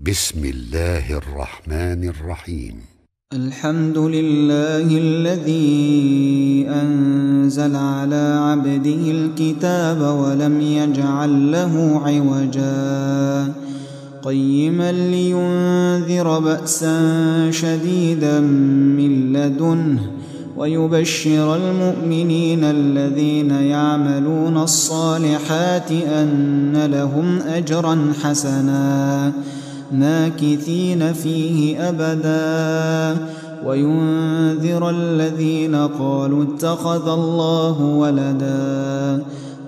بسم الله الرحمن الرحيم. الحمد لله الذي أنزل على عبده الكتاب ولم يجعل له عوجا قيما لينذر بأسا شديدا من لدنه ويبشر المؤمنين الذين يعملون الصالحات أن لهم أجرا حسنا ماكثين فيه أبدا وينذر الذين قالوا اتخذ الله ولدا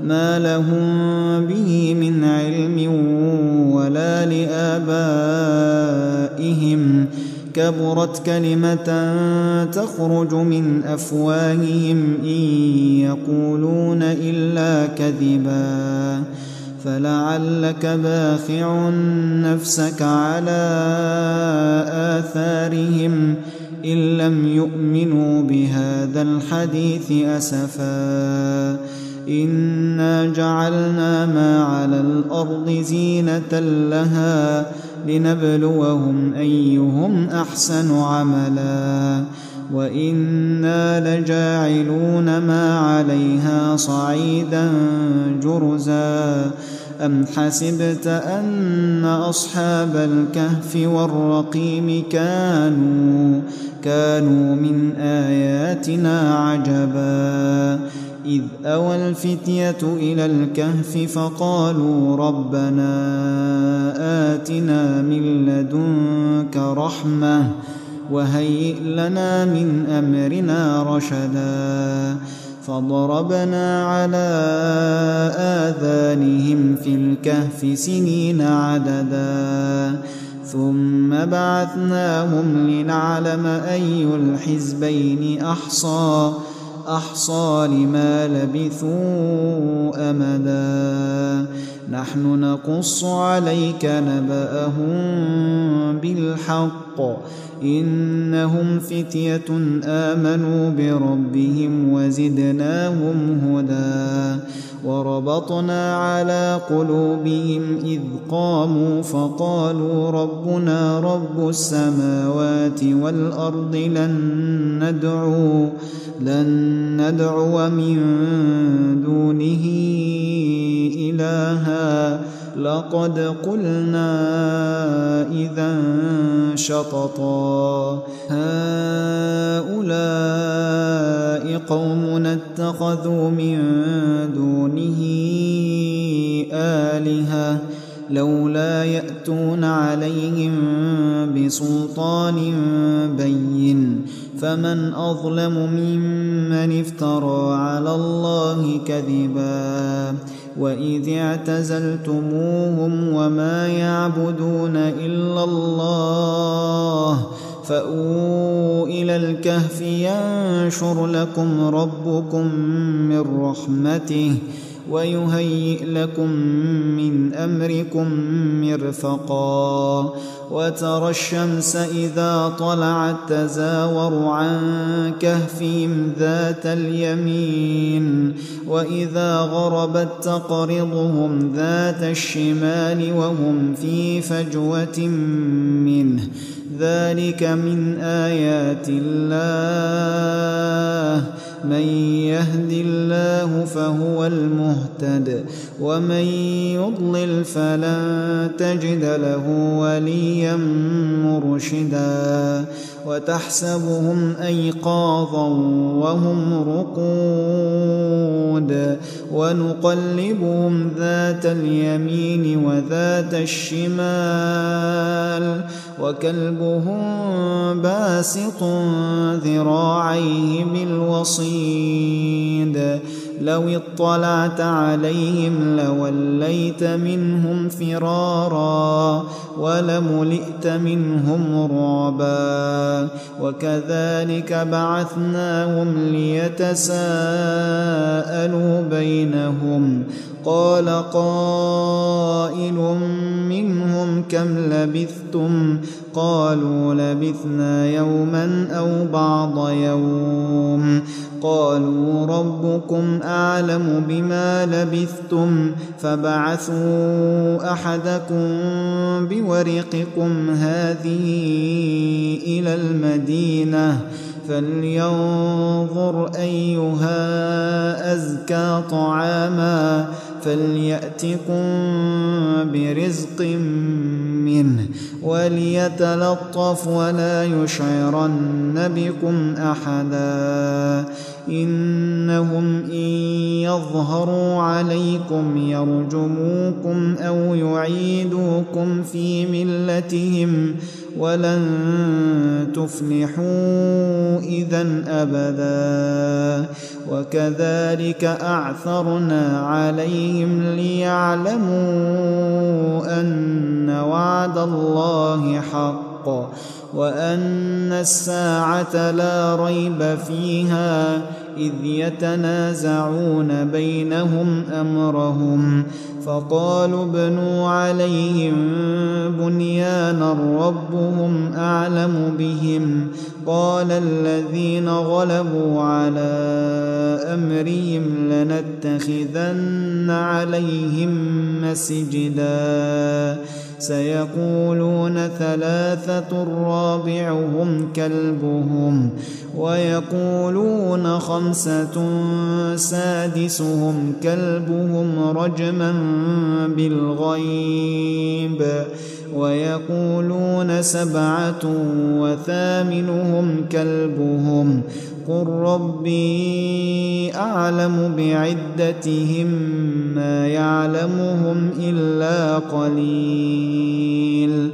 ما لهم به من علم ولا لآبائهم كبرت كلمة تخرج من أفواههم إن يقولون إلا كذبا فلعلك باخع نفسك على آثارهم إن لم يؤمنوا بهذا الحديث أسفا إنا جعلنا ما على الأرض زينة لها لنبلوهم أيهم أحسن عملا وإنا لجاعلون ما عليها صعيدا جرزا أم حسبت أن أصحاب الكهف والرقيم كانوا من آياتنا عجبا إذ أوى الفتية إلى الكهف فقالوا ربنا آتنا من لدنك رحمة وهيئ لنا من أمرنا رشدا فضربنا على آذانهم في الكهف سنين عددا ثم بعثناهم لنعلم أي الحزبين أحصى لما لبثوا أمدا نحن نقص عليك نبأهم بالحق إنهم فتية آمنوا بربهم وزدناهم هدى وربطنا على قلوبهم إذ قاموا فقالوا ربنا رب السماوات والأرض لن ندعو من دونه إلها لقد قلنا إذا شططا هؤلاء قومنا اتخذوا من دونه آلهة لولا يأتون عليهم بسلطان بين فمن أظلم ممن افترى على الله كذبا وإذ اعتزلتموهم وما يعبدون إلا الله فأووا إلى الكهف ينشر لكم ربكم من رحمته ويهيئ لكم من أمركم مرفقا وترى الشمس إذا طلعت تزاور عن كهفهم ذات اليمين وإذا غربت تقرضهم ذات الشمال وهم في فجوة منه ذلك من آيات الله من يهد الله فهو المهتد ومن يضلل فلن تجد له وليا مرشدا وتحسبهم أيقاظا وهم رقود ونقلبهم ذات اليمين وذات الشمال وكلبهم باسط ذراعيه بالوصيد لو اطلعت عليهم لوليت منهم فرارا ولملئت منهم رعبا وكذلك بعثناهم ليتساءلوا بينهم قال قائل منهم كم لبثتم قالوا لبثنا يوما أو بعض يوم قالوا ربكم أعلم بما لبثتم فابعثوا أحدكم بورقكم هذه إلى المدينة فلينظر أيها أزكى طعاما فليأتكم برزق منه وليتلطف ولا يشعرن بكم أحدا إنهم إن يظهروا عليكم يرجموكم أو يعيدوكم في ملتهم ولن تفلحوا إذن أبدا وكذلك أعثرنا عليهم ليعلموا أن وعد الله حق وأن الساعة لا ريب فيها إذ يتنازعون بينهم أمرهم فقالوا ابنوا عليهم بنيانا ربهم أعلم بهم قال الذين غلبوا على أمرهم لنتخذن عليهم مسجدا سيقولون ثلاثة رابعهم كلبهم ويقولون خمسة سادسهم كلبهم رجما بالغيب ويقولون سبعة وثامنهم كلبهم قل ربي أعلم بعدتهم ما يعلمهم إلا قليل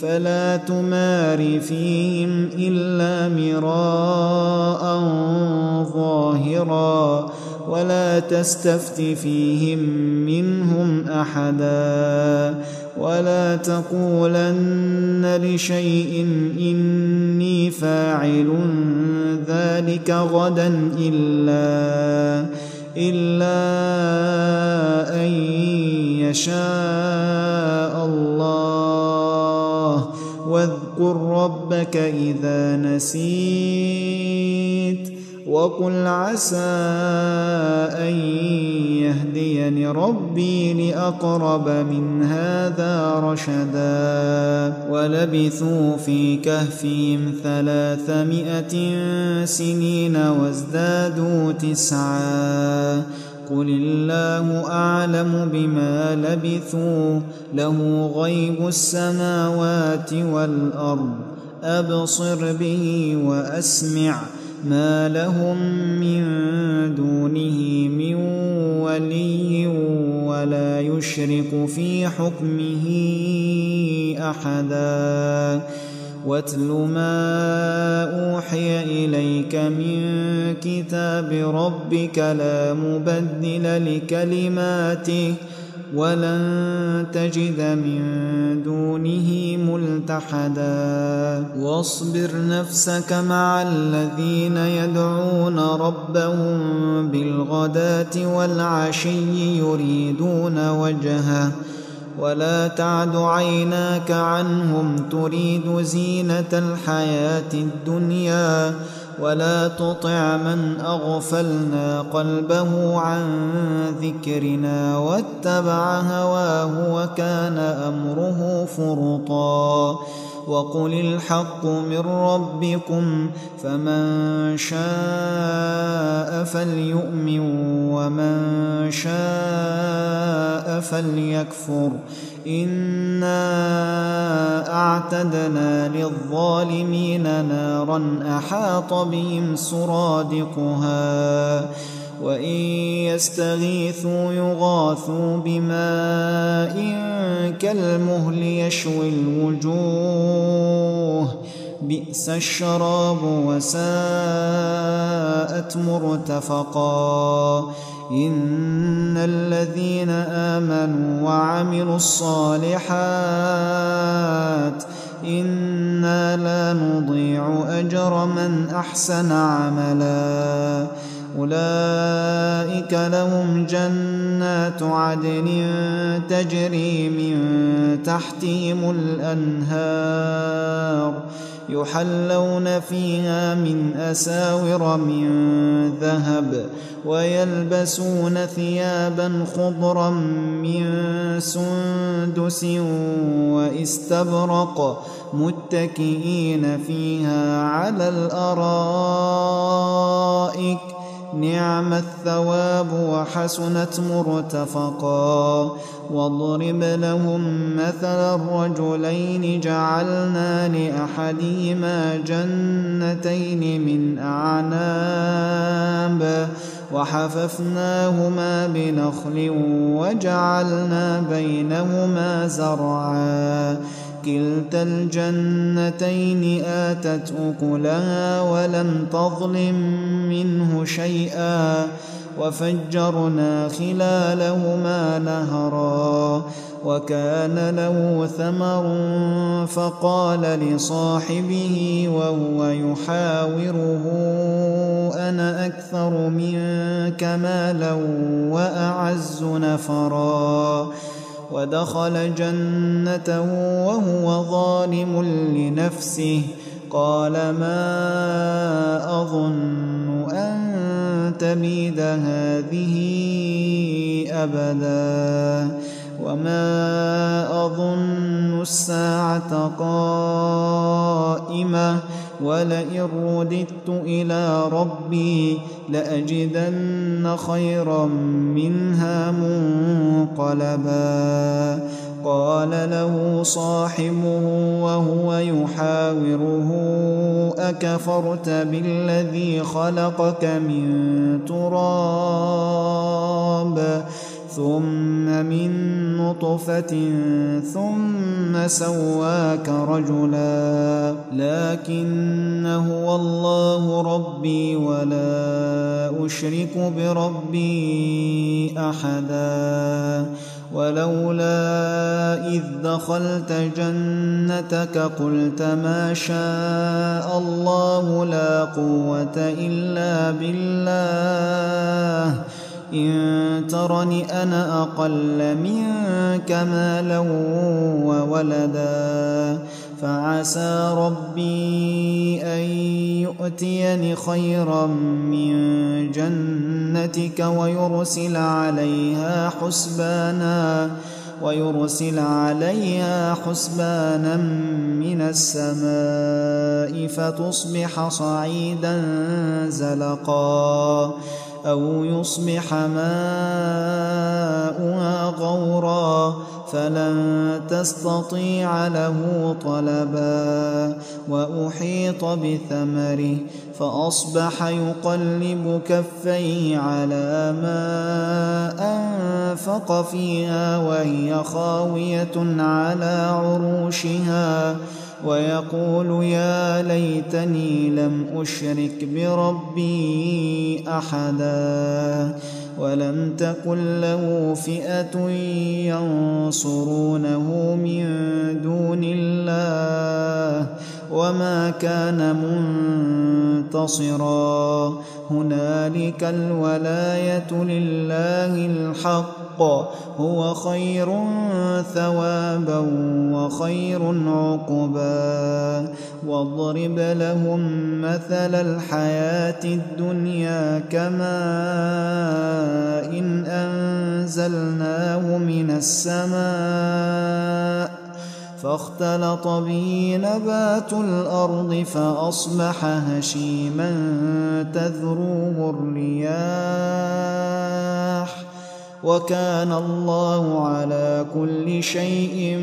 فلا تمار فيهم إلا مراء ظاهرا ولا تستفت فيهم منهم أحدا ولا تقولن لشيء إني فاعل ذلك غدا إلا أن يشاء الله واذكر ربك إذا نسيت وقل عسى أن يهديني ربي لأقرب من هذا رشدا ولبثوا في كهفهم 300 سنين وازدادوا 9 قل الله أعلم بما لبثوا له غيب السماوات والأرض أبصر به وأسمع ما لهم من دونه من ولي ولا يشرك في حكمه أحدا واتل ما أوحي إليك من كتاب ربك لا مبدل لكلماته ولن تجد من دونه ملتحدا واصبر نفسك مع الذين يدعون ربهم بالغداة والعشي يريدون وجهه ولا تعد عيناك عنهم تريد زينة الحياة الدنيا ولا تطع من أغفلنا قلبه عن ذكرنا واتبع هواه وكان أمره فرطا وقل الحق من ربكم فمن شاء فليؤمن ومن شاء فليكفر إنا أعتدنا للظالمين نارا أحاط بهم سرادقها وإن يستغيثوا يغاثوا بماء كالمهل يشوي الوجوه بئس الشراب وساءت مرتفقا إن الذين آمنوا وعملوا الصالحات إنا لا نضيع أجر من أحسن عملا أولئك لهم جنات جنات عدن تجري من تحتهم الأنهار يحلون فيها من أساور من ذهب ويلبسون ثيابا خضرا من سندس واستبرق متكئين فيها على الأرائك نعم الثواب وحسنت مرتفقا. واضرب لهم مثل الرجلين جعلنا لأحدهما جنتين من أعناب وحففناهما بنخل وجعلنا بينهما زرعا كلتا الجنتين آتت أكلها ولم تظلم منه شيئا وفجرنا خلالهما نهرا وكان له ثمر فقال لصاحبه وهو يحاوره أنا أكثر منك مالا وأعز نفرا ودخل جنته وهو ظالم لنفسه قال ما أظن أن تبيد هذه أبدا وما أظن الساعة قائمة ولئن رددت إلى ربي لأجدن خيرا منها منقلبا. قال له صاحبه وهو يحاوره أكفرت بالذي خلقك من تراب ثم من نطفة ثم سواك رجلا لكن هو الله ربي ولا أشرك بربي أحدا. ولولا إذ دخلت جنتك قلت ما شاء الله لا قوة إلا بالله إن ترني أنا أقل منك مالا وولدا فعسى ربي أن يؤتيني خيرا من جنتك ويرسل عليها حسبانا من السماء فتصبح صعيدا زلقا أو يصبح ماؤها غورا فلن تستطيع له طلبا. وأحيط بثمره فأصبح يقلب كفيه على ما أنفق فيها وهي خاوية على عروشها ويقول يا ليتني لم أشرك بربي أحدا. ولم تكن له فئة ينصرونه من دون الله وما كان منتصرا. هنالك الولاية لله الحق هو خير ثوابا وخير عقبا. واضرب لهم مثل الحياة الدنيا كماء إن أنزلناه من السماء فاختلط به نبات الأرض فأصبح هشيما تذروه الرياح وكان الله على كل شيء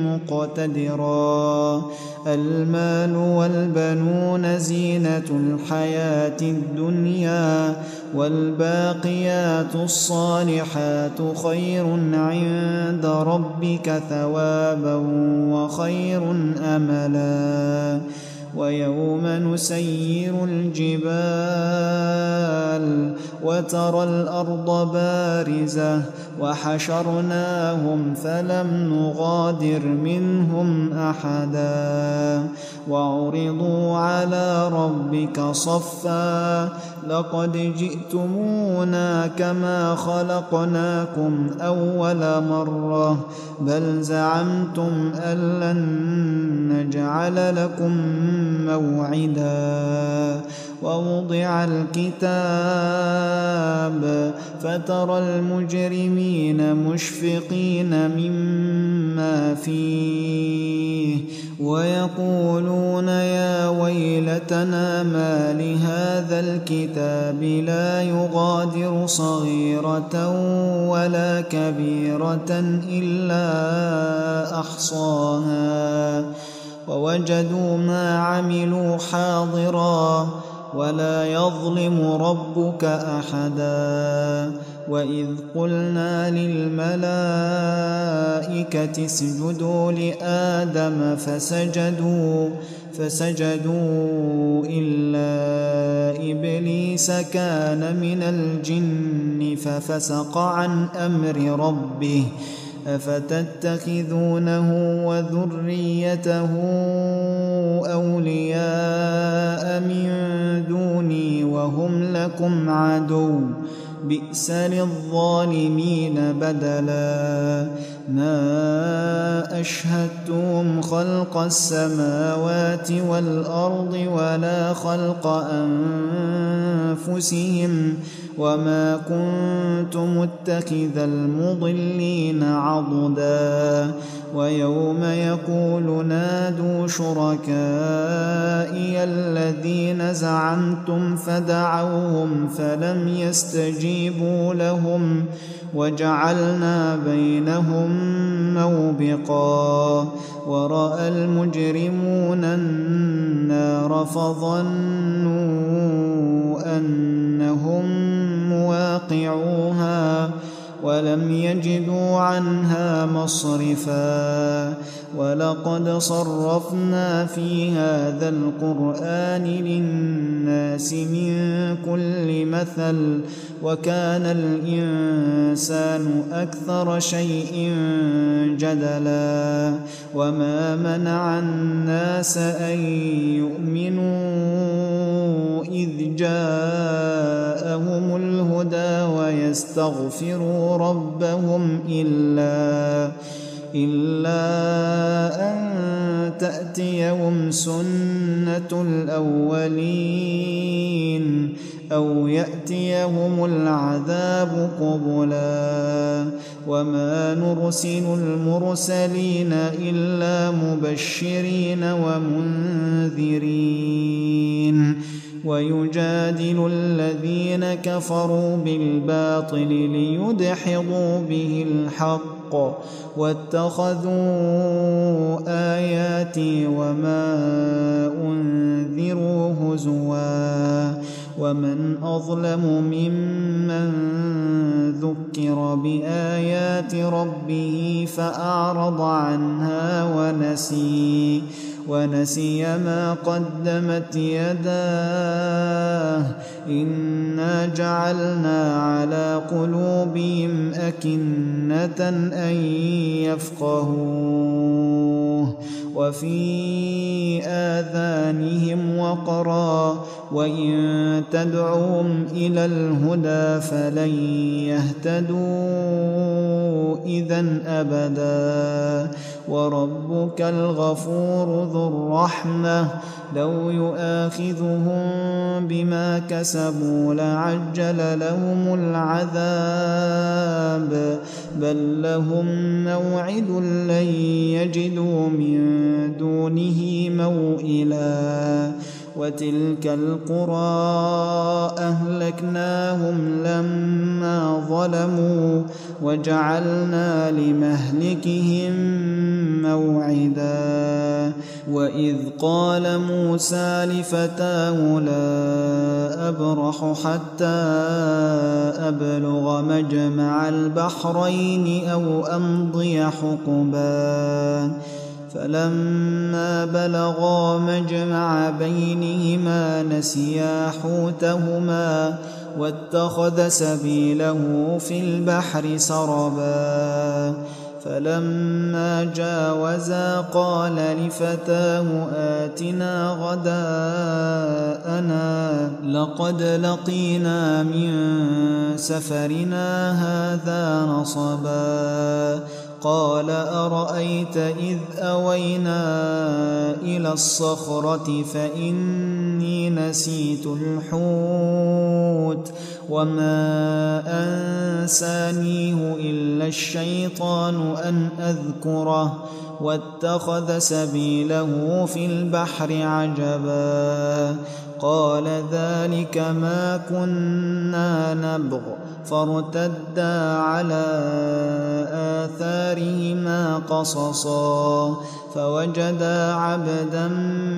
مقتدرا. المال والبنون زينة الحياة الدنيا والباقيات الصالحات خير عند ربك ثوابا وخير أملا. ويوم نسير الجبال وترى الأرض بارزة وحشرناهم فلم نغادر منهم أحدا وعرضوا على ربك صفا لقد جئتمونا كما خلقناكم أول مرة بل زعمتم أن لن نجعل لكم موعدا ووضع الكتاب فترى المجرمين مشفقين مما فيه ويقولون يا ويلتنا ما لهذا الكتاب لا يغادر صغيرة ولا كبيرة إلا أحصاها ووجدوا ما عملوا حاضرا ولا يظلم ربك أحدا وإذ قلنا للملائكة اسجدوا لآدم فسجدوا إلا إبليس كان من الجن ففسق عن أمر ربه أفتتخذونه وذريته أولياء من دوني وهم لكم عدو بئس للظالمين بدلا ما أشهدتهم خلق السماوات والأرض ولا خلق أنفسهم وما كنت متخذ المضلين عضدا ويوم يقول نادوا شركائي الذين زعمتم فدعوهم فلم يستجيبوا لهم وجعلنا بينهم موبقا ورأى المجرمون النار فظنوا أنهم مواقعوها ولم يجدوا عنها مصرفا ولقد صرفنا في هذا القرآن للناس من كل مثل وكان الإنسان أكثر شيء جدلا وما منع الناس أن يؤمنوا إذ جاءهم الهدى ويستغفروا ربهم إلا أن تأتيهم سنة الأولين أو يأتيهم العذاب قبلا وما نرسل المرسلين إلا مبشرين ومنذرين ويجادل الذين كفروا بالباطل ليدحضوا به الحق واتخذوا آياتي وما أنذروا هزوا ومن أظلم ممن ذكر بآيات ربه فأعرض عنها ونسي ما قدمت يداه إنا جعلنا على قلوبهم أكنة أن يفقهوه وفي آذانهم وقرا وإن تدعوهم إلى الهدى فلن يهتدوا إذن أبدا وربك الغفور ذو الرحمة لو يؤاخذهم بما كسبوا لعجل لهم العذاب بل لهم موعد لن يجدوا من دونه موئلا وتلك القرى أهلكناهم لما ظلموا وجعلنا لمهلكهم موعدا وإذ قال موسى لفتاه لا أبرح حتى أبلغ مجمع البحرين أو أمضي حقبا فلما بلغا مجمع بينهما نسيا حوتهما واتخذ سبيله في البحر سربا فلما جاوزا قال لفتاه آتنا غداءنا لقد لقينا من سفرنا هذا نصبا قال أرأيت إذ أوينا إلى الصخرة فإني نسيت الحوت وما أنسانيه إلا الشيطان أن أذكره واتخذ سبيله في البحر عجبا قال ذلك ما كنا نبغ فارتدا على آثارهما قصصا فوجدا عبدا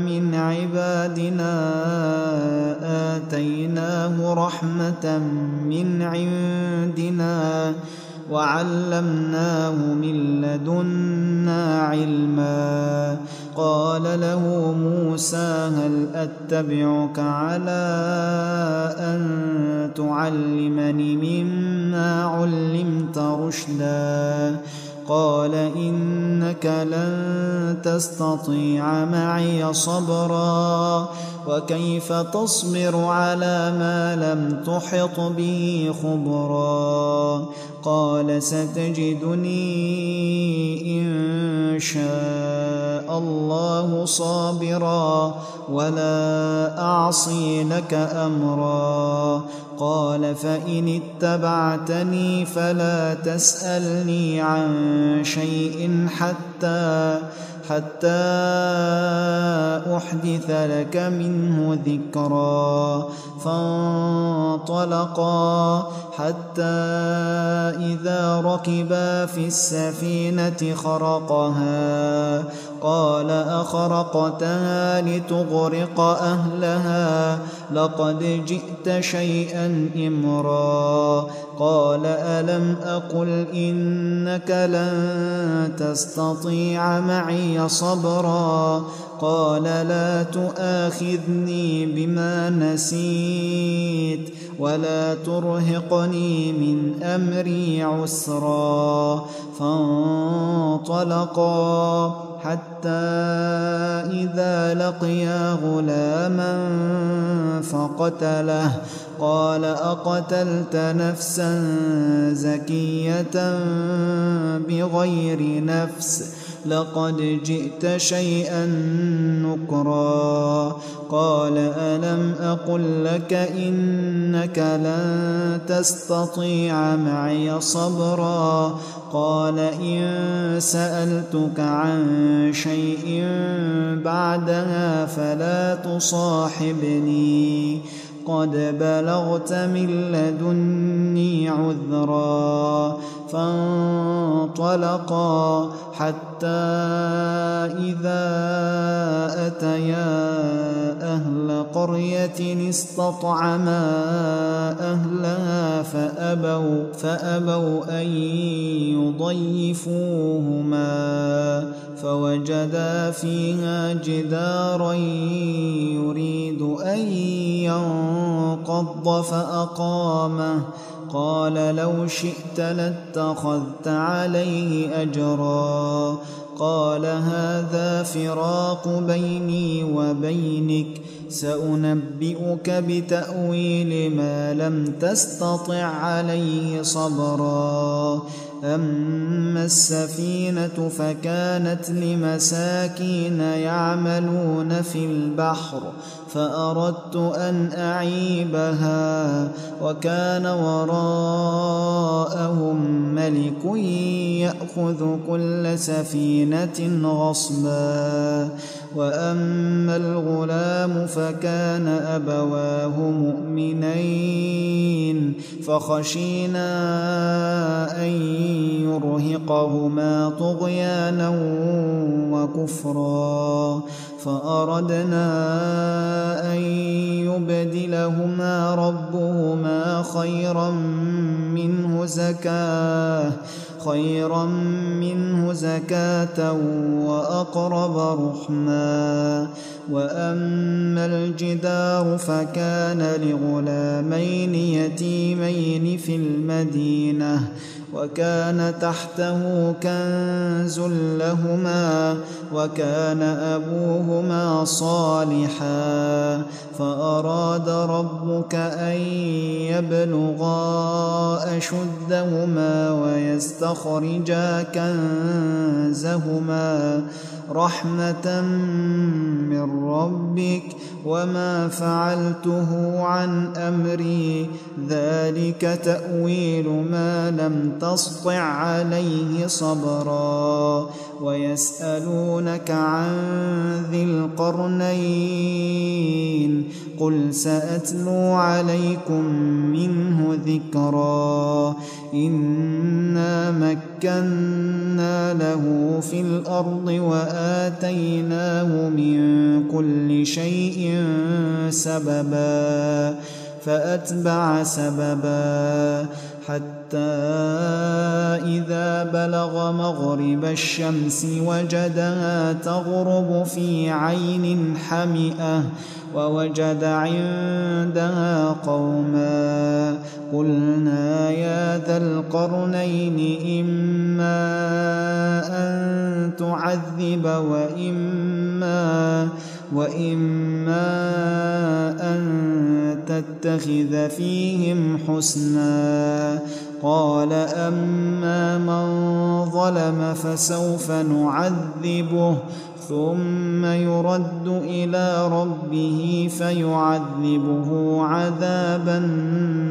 من عبادنا آتيناه رحمة من عندنا وعلمناه من لدنا علما قال له موسى هل أتبعك على أن تعلمني مما علمت رشدا قال إنك لن تستطيع معي صبرا وكيف تصبر على ما لم تحط به خبرا قال ستجدني إن شاء الله صابرا ولا أعصي لك أمرا قال فإن اتبعتني فلا تسألني عن شيء حتى أحدث لك منه ذكرا فانطلقا حتى إذا ركبا في السفينة خرقها قال أخرقتها لتغرق أهلها لقد جئت شيئا إمرا قال ألم أقل إنك لن تستطيع معي صبرا قال لا تؤاخذني بما نسيت ولا ترهقني من أمري عسرا فانطلقا حتى إذا لقيا غلاما فقتله قال أقتلت نفسا زكية بغير نفس لقد جئت شيئا نكرا قال ألم أقل لك إنك لن تستطيع معي صبرا قال إن سألتك عن شيء بعدها فلا تصاحبني قد بلغت من لدني عذرا فانطلقا حتى إذا أتيا أهل قرية استطعما أهلها فأبوا أن يضيفوهما فوجدا فيها جدارا يريد أن ينقض فأقامه قال لو شئت لاتخذت عليه أجرا قال هذا فراق بيني وبينك سأنبئك بتأويل ما لم تستطع عليه صبرا أما السفينة فكانت لمساكين يعملون في البحر فأردت أن أعيبها وكان وراءهم ملك يأخذ كل سفينة غصبا وأما الغلام فكان أبواه مؤمنين فخشينا أن يرهقهما طغيانا وكفرا فأردنا أن يبدلهما ربهما خيرا منه خيرا منه زكاة وأقرب رحما. وأما الجدار فكان لغلامين يتيمين في المدينة وكان تحته كنز لهما وكان أبوهما صالحا فأراد ربك أن يبلغا أشدهما ويستخرجا كنزهما رحمة من ربك وما فعلته عن أمري ذلك تأويل ما لم تسطع عليه صبرا. ويسألونك عن ذي القرنين قل سأتلو عليكم منه ذكرا. إنا مكنا له في الأرض وآتيناه من كل شيء سببا فأتبع سببا حتى إذا بلغ مغرب الشمس وجدها تغرب في عين حمئة ووجد عندها قوما قلنا يا ذا القرنين إما أن تعذب وإما أن تتخذ فيهم حسنا. قال أما من ظلم فسوف نعذبه ثم يرد إلى ربه فيعذبه عذابا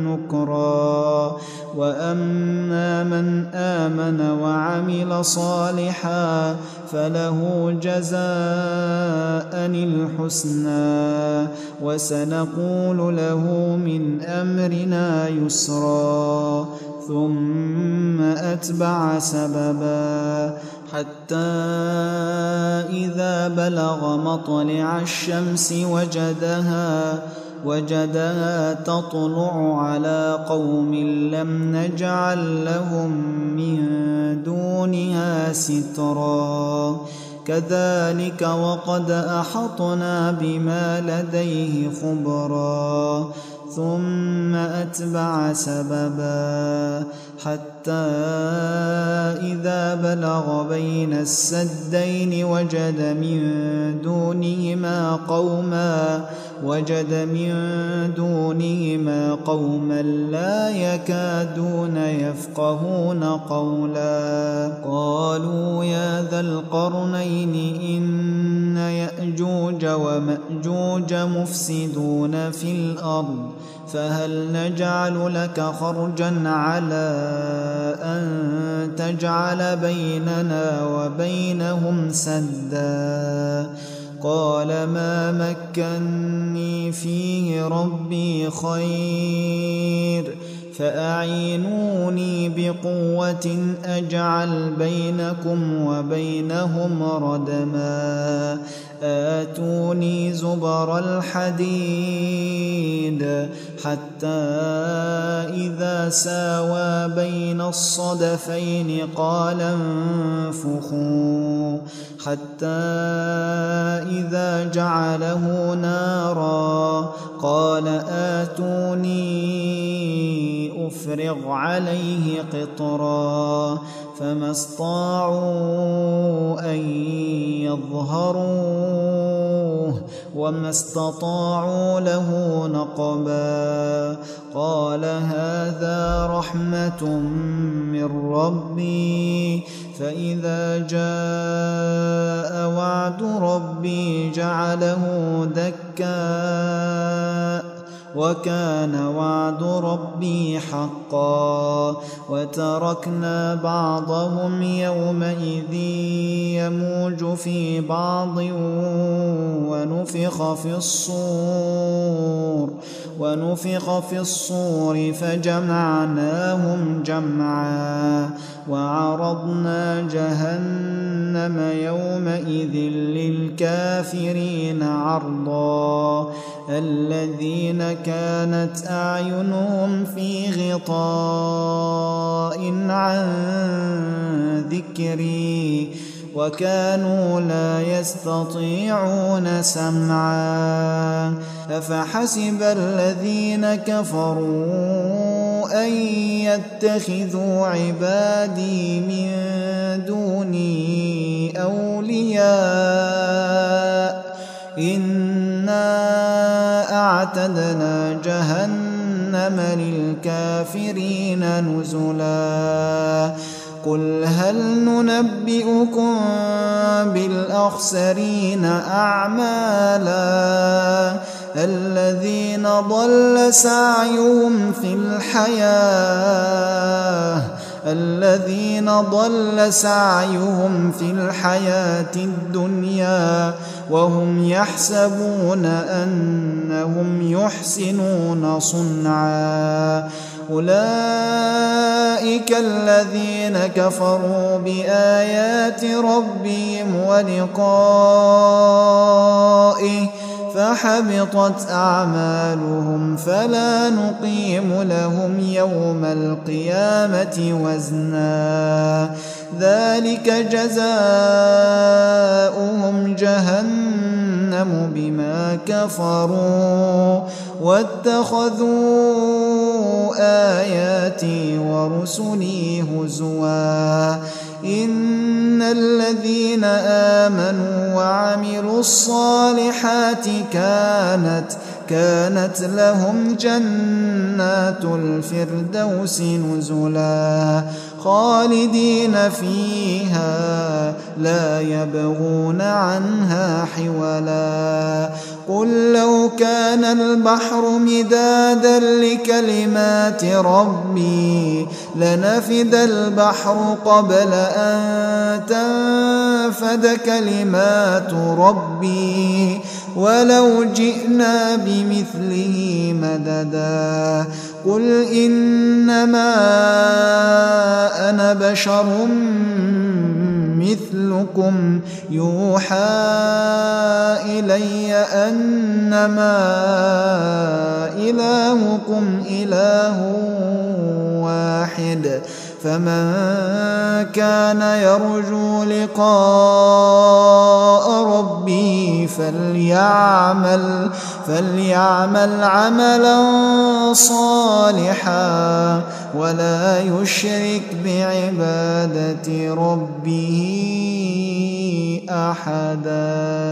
نكرا. وأما من آمن وعمل صالحا فله جزاء الحسنى وسنقول له من أمرنا يسرا. ثم أتبع سببا حتى إذا بلغ مطلع الشمس وجدها تطلع على قوم لم نجعل لهم من دونها سترا. كذلك وقد أحطنا بما لديه خبرا. ثم أتبع سببا حتى إذا بلغ بين السدين وجد من دونهما قوما لا يكادون يفقهون قولا. قالوا يا ذا القرنين إن يأجوج ومأجوج مفسدون في الأرض فهل نجعل لك خرجا على أن تجعل بيننا وبينهم سدا. قال ما مكني فيه ربي خير فأعينوني بقوة أجعل بينكم وبينهم ردما. آتوني زبر الحديد حتى إذا ساوى بين الصدفين قال انفخوا حتى إذا جعله نارا قال آتوني أفرغ عليه قطرا. فما استطاعوا أن يظهروه وما استطاعوا له نقبا. قال هذا رحمة من ربي فإذا جاء وعد ربي جعله دكا وكان وعد ربي حقا. وتركنا بعضهم يومئذ يموج في بعض ونفخ في الصور فجمعناهم جمعا وعرضنا جهنم يومئذ للكافرين عرضا الذين كانت أعينهم في غطاء عن ذكري وكانوا لا يستطيعون سمعا أفحسب الذين كفروا أن يتخذوا عبادي من دوني أولياء إنا أعتدنا جهنم للكافرين نزلا قل هل ننبئكم بالأخسرين أعمالا الذين ضل سعيهم في الحياة الدنيا وهم يحسبون أنهم يحسنون صنعا أولئك الذين كفروا بآيات ربهم ولقائه فحبطت أعمالهم فلا نقيم لهم يوم القيامة وزنا ذلك جزاؤهم جهنم بما كفروا واتخذوا آياتي ورسلي هزوا إن الذين آمنوا وعملوا الصالحات كانت لهم جنات الفردوس نزلا خالدين فيها لا يبغون عنها حولا قل لو كان البحر مدادا لكلمات ربي لنفد البحر قبل أن تنفد كلمات ربي ولو جئنا بمثله مددا قل إنما أنا بشر مثلكم يوحى إلي أنما إلهكم إله واحد فمن كان يرجو لقاء ربه فليعمل عملا صالحا ولا يشرك بعبادة ربه أحدا.